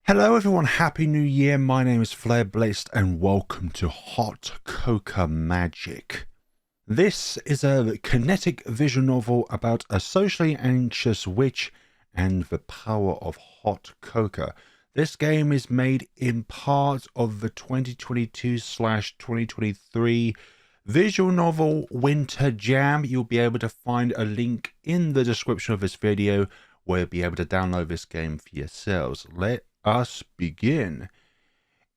Hello everyone, Happy New Year. My name is Flair Blazed and welcome to Hot Cocoa Magic. This is a kinetic visual novel about a socially anxious witch and the power of hot cocoa. This game is made in part of the 2022/2023 visual novel Winter Jam. You'll be able to find a link in the description of this video where you'll be able to download this game for yourselves. Let us begin.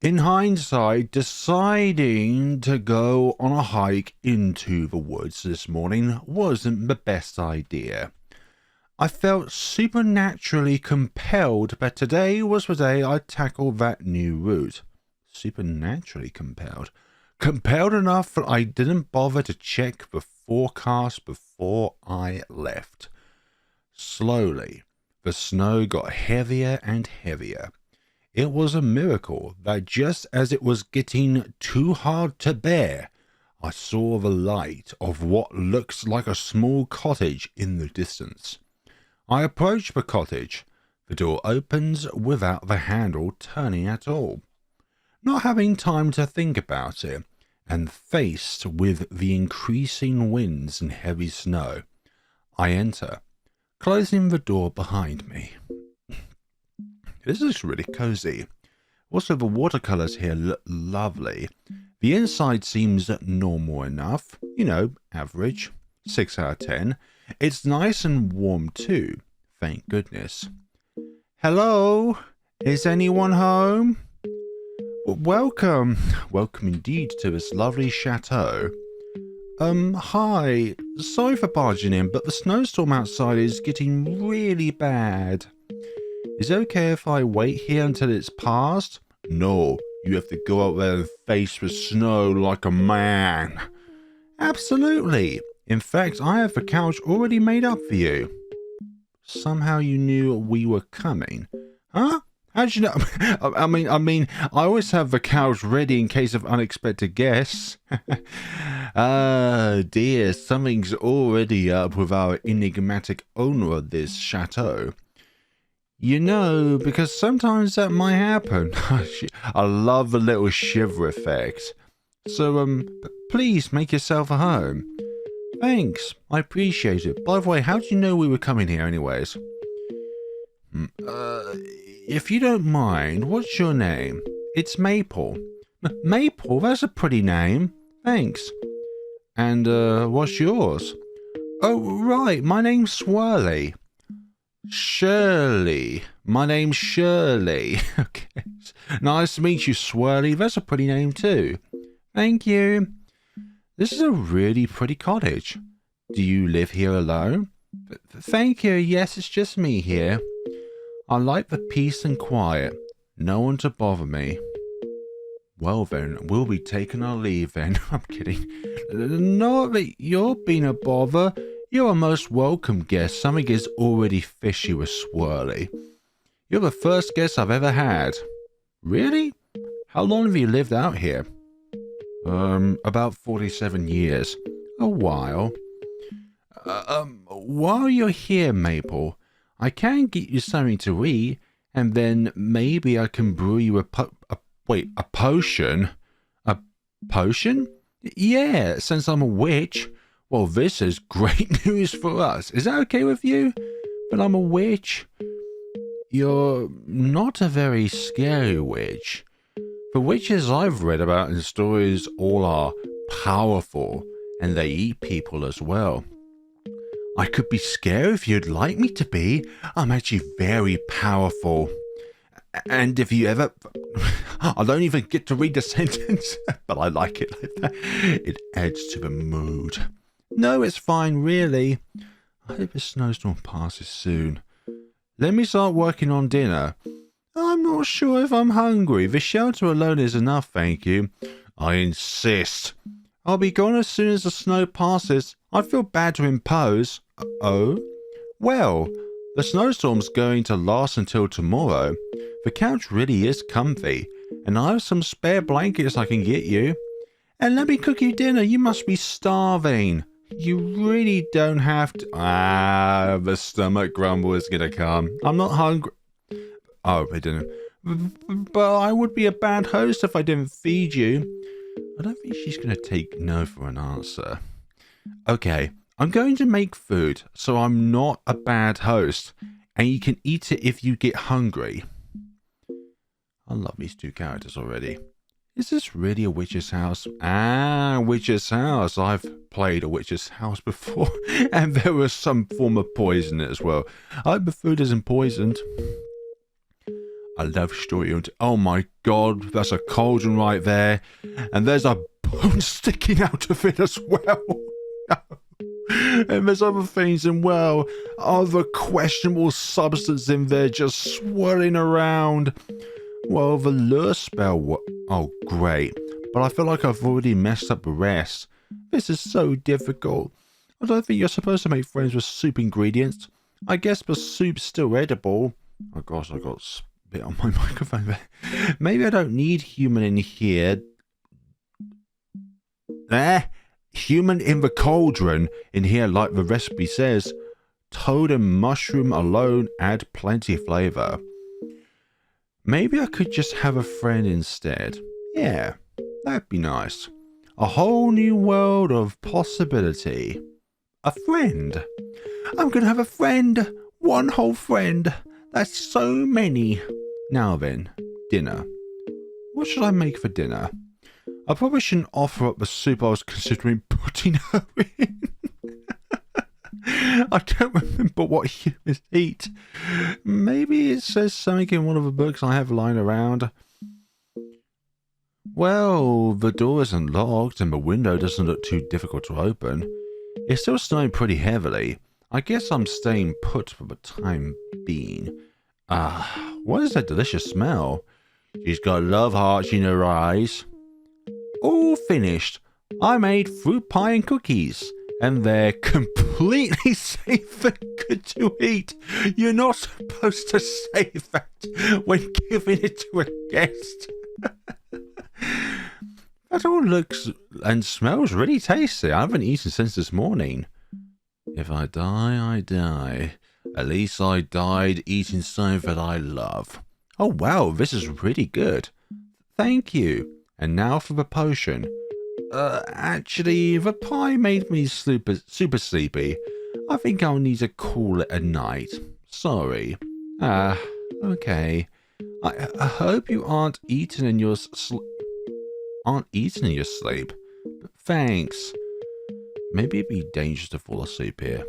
In hindsight, deciding to go on a hike into the woods this morning wasn't the best idea. I felt supernaturally compelled, but today was the day I tackled that new route. Supernaturally compelled. Compelled enough that I didn't bother to check the forecast before I left. Slowly, the snow got heavier and heavier. It was a miracle that just as it was getting too hard to bear, I saw the light of what looks like a small cottage in the distance. I approached the cottage. The door opens without the handle turning at all. Not having time to think about it, and faced with the increasing winds and heavy snow, I enter, closing the door behind me. This looks really cozy. Also, the watercolors here look lovely. The inside seems normal enough. You know, average. 6 out of 10. It's nice and warm too. Thank goodness. Hello? Is anyone home? Welcome. Welcome indeed to this lovely chateau. Hi. Sorry for barging in, but the snowstorm outside is getting really bad. Is it okay if I wait here until it's passed? No, you have to go out there and face the snow like a man. Absolutely. In fact, I have the couch already made up for you. Somehow you knew we were coming. Huh? How'd you know? I mean, I always have the couch ready in case of unexpected guests. Ah, dear, something's already up with our enigmatic owner of this chateau. You know, because sometimes that might happen. I love the little shiver effect. So, please make yourself at home. Thanks, I appreciate it. By the way, how did you know we were coming here anyways? If you don't mind, what's your name? It's Maple. Maple? That's a pretty name. Thanks. And, what's yours? Oh, right, my name's Swirley. Shirley. My name's Shirley. Okay. Nice to meet you, Swirley. That's a pretty name too. Thank you. This is a really pretty cottage. Do you live here alone? Thank you. Yes, it's just me here. I like the peace and quiet. No one to bother me. Well then, we'll be taking our leave then. I'm kidding. Not that you're being a bother. You're a most welcome guest. Something is already fishy with Swirley. You're the first guest I've ever had. Really? How long have you lived out here? About 47 years. A while. While you're here, Maple, I can get you something to eat, and then maybe I can brew you a potion? A potion? Yeah, since I'm a witch. Well, this is great news for us. Is that okay with you? But I'm a witch. You're not a very scary witch. The witches I've read about in stories all are powerful, and they eat people as well. I could be scary if you'd like me to be. I'm actually very powerful. And if you ever... I don't even get to read the sentence, but I like it like that. It adds to the mood. No, it's fine, really. I hope the snowstorm passes soon. Let me start working on dinner. I'm not sure if I'm hungry. The shelter alone is enough, thank you. I insist. I'll be gone as soon as the snow passes. I feel bad to impose. Oh? Well, the snowstorm's going to last until tomorrow. The couch really is comfy, and I have some spare blankets I can get you. And let me cook you dinner. You must be starving. You really don't have to... The stomach grumble is gonna come. I'm not hungry. Oh, I didn't. But I would be a bad host if I didn't feed you. I don't think she's going to take no for an answer. Okay, I'm going to make food, so I'm not a bad host, and you can eat it if you get hungry. I love these two characters already. Is this really a witch's house? Ah, witch's house. I've played a witch's house before, and there was some form of poison in it as well. I hope the food isn't poisoned. I love story. Oh my god, that's a cauldron right there, and there's a bone sticking out of it as well. And there's other things and well, other questionable substance in there just swirling around. Well, the lure spell, oh great, but I feel like I've already messed up the rest. This is so difficult. I don't think you're supposed to make friends with soup ingredients. I guess the soup's still edible. Oh gosh, I got spit on my microphone there. Maybe I don't need human in here. Human in the cauldron in here like the recipe says. Toad and mushroom alone add plenty of flavor. Maybe I could just have a friend instead. Yeah, that'd be nice. A whole new world of possibility. A friend. I'm gonna have a friend. One whole friend. That's so many. Now then, dinner. What should I make for dinner? I probably shouldn't offer up the soup I was considering putting her in. I don't remember what humans eat. Maybe it says something in one of the books I have lying around. Well, the door isn't locked and the window doesn't look too difficult to open. It's still snowing pretty heavily. I guess I'm staying put for the time being. What is that delicious smell? She's got love hearts in her eyes. All finished. I made fruit pie and cookies. And they're completely safe and good to eat. You're not supposed to say that when giving it to a guest. That all looks and smells really tasty. I haven't eaten since this morning. If I die, I die. At least I died eating something that I love. Oh wow, this is really good. Thank you. And now for the potion. Actually, the pie made me super sleepy. I think I'll need to call it a night. Sorry. Okay. I hope you aren't eating in your sleep. Thanks. Maybe it'd be dangerous to fall asleep here,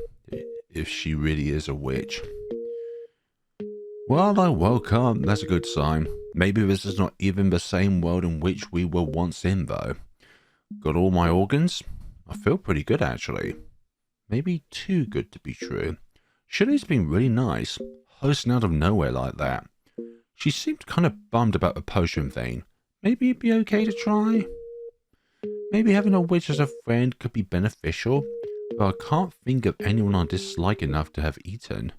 if she really is a witch. Well, I woke up. That's a good sign. Maybe this is not even the same world in which we were once in, though. Got all my organs? I feel pretty good, actually. Maybe too good to be true. Shirley's been really nice, hosting out of nowhere like that. She seemed kind of bummed about the potion thing. Maybe it'd be okay to try? Maybe having a witch as a friend could be beneficial, but I can't think of anyone I dislike enough to have eaten.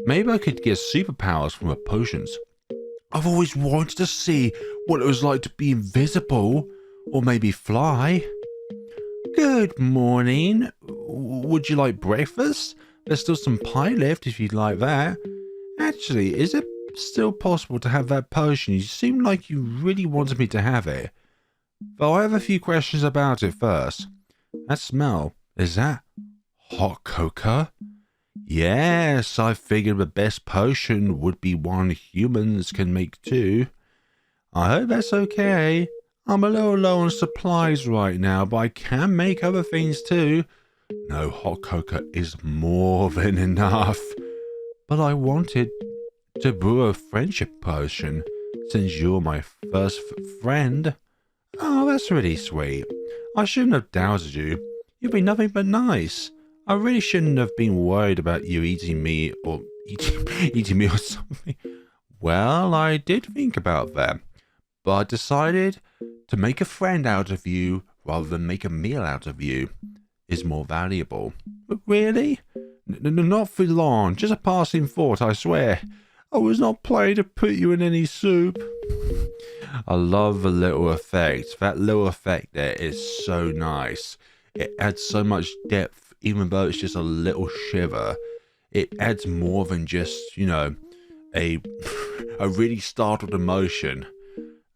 Maybe I could get superpowers from her potions. I've always wanted to see what it was like to be invisible. Or maybe fly. Good morning. Would you like breakfast? There's still some pie left if you'd like that. Actually, is it still possible to have that potion? You seem like you really wanted me to have it. But I have a few questions about it first. That smell, is that hot cocoa? Yes, I figured the best potion would be one humans can make too. I hope that's okay. I'm a little low on supplies right now, but I can make other things too. No, hot cocoa is more than enough. But I wanted to brew a friendship potion, since you're my first friend. Oh, that's really sweet. I shouldn't have doubted you. You've been nothing but nice. I really shouldn't have been worried about you eating me or eating me or something. Well, I did think about that, but I decided to make a friend out of you rather than make a meal out of you is more valuable. But really? Not for long. Just a passing thought, I swear. I was not planning to put you in any soup. I love the little effect. That little effect there is so nice. It adds so much depth, even though it's just a little shiver. It adds more than just, you know, a a really startled emotion.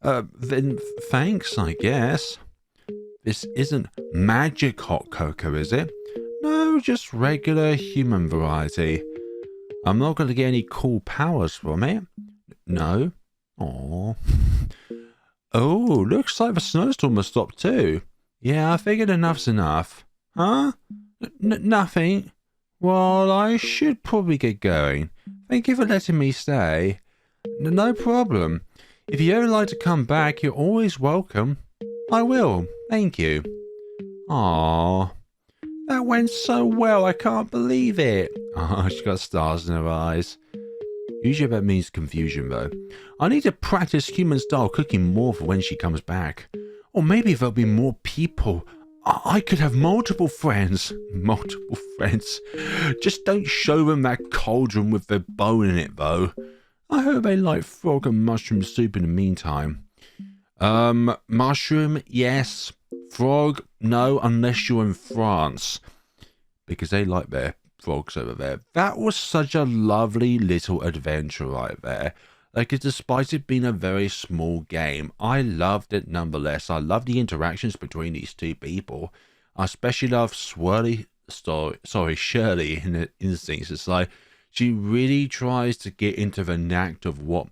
Then thanks, I guess. This isn't magic hot cocoa, is it? No, just regular human variety. I'm not going to get any cool powers from it. No. Aww. Oh, looks like the snowstorm has stopped too. Yeah, I figured enough's enough. Huh? Nothing. Well, I should probably get going. Thank you for letting me stay. No problem. If you ever like to come back, you're always welcome. I will. Thank you. Aww. That went so well, I can't believe it. Oh, she got stars in her eyes. Usually that means confusion, though. I need to practice human-style cooking more for when she comes back. Or maybe there'll be more people. I could have multiple friends. Multiple friends. Just don't show them that cauldron with the bone in it, though. I hope they like frog and mushroom soup in the meantime. Mushroom, yes. Frog, no, unless you're in France. Because they like their frogs over there. That was such a lovely little adventure right there. Like, despite it being a very small game, I loved it nonetheless. I love the interactions between these two people. I especially love Shirley in the instance. It's like, she really tries to get into the knack of what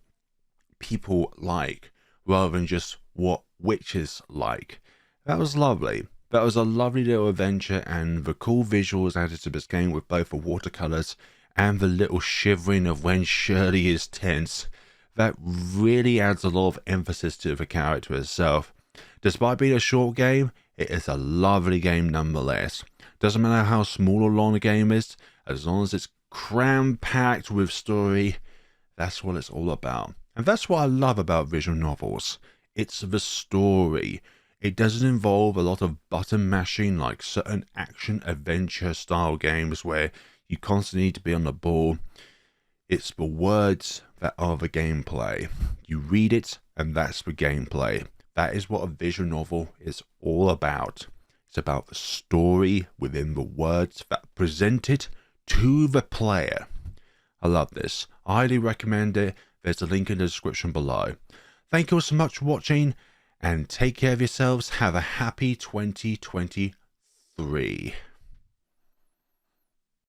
people like, rather than just what witches like. That was lovely. That was a lovely little adventure, and the cool visuals added to this game with both the watercolors and the little shivering of when Shirley is tense. That really adds a lot of emphasis to the character itself. Despite being a short game, it is a lovely game nonetheless. Doesn't matter how small or long the game is, as long as it's cram-packed with story, that's what it's all about. And that's what I love about visual novels. It's the story. It doesn't involve a lot of button mashing like certain action adventure style games where you constantly need to be on the ball. It's the words that are the gameplay. You read it and that's the gameplay. That is what a visual novel is all about. It's about the story within the words that present it to the player. I love this. I highly recommend it. There's a link in the description below. Thank you all so much for watching, and take care of yourselves. Have a happy 2023.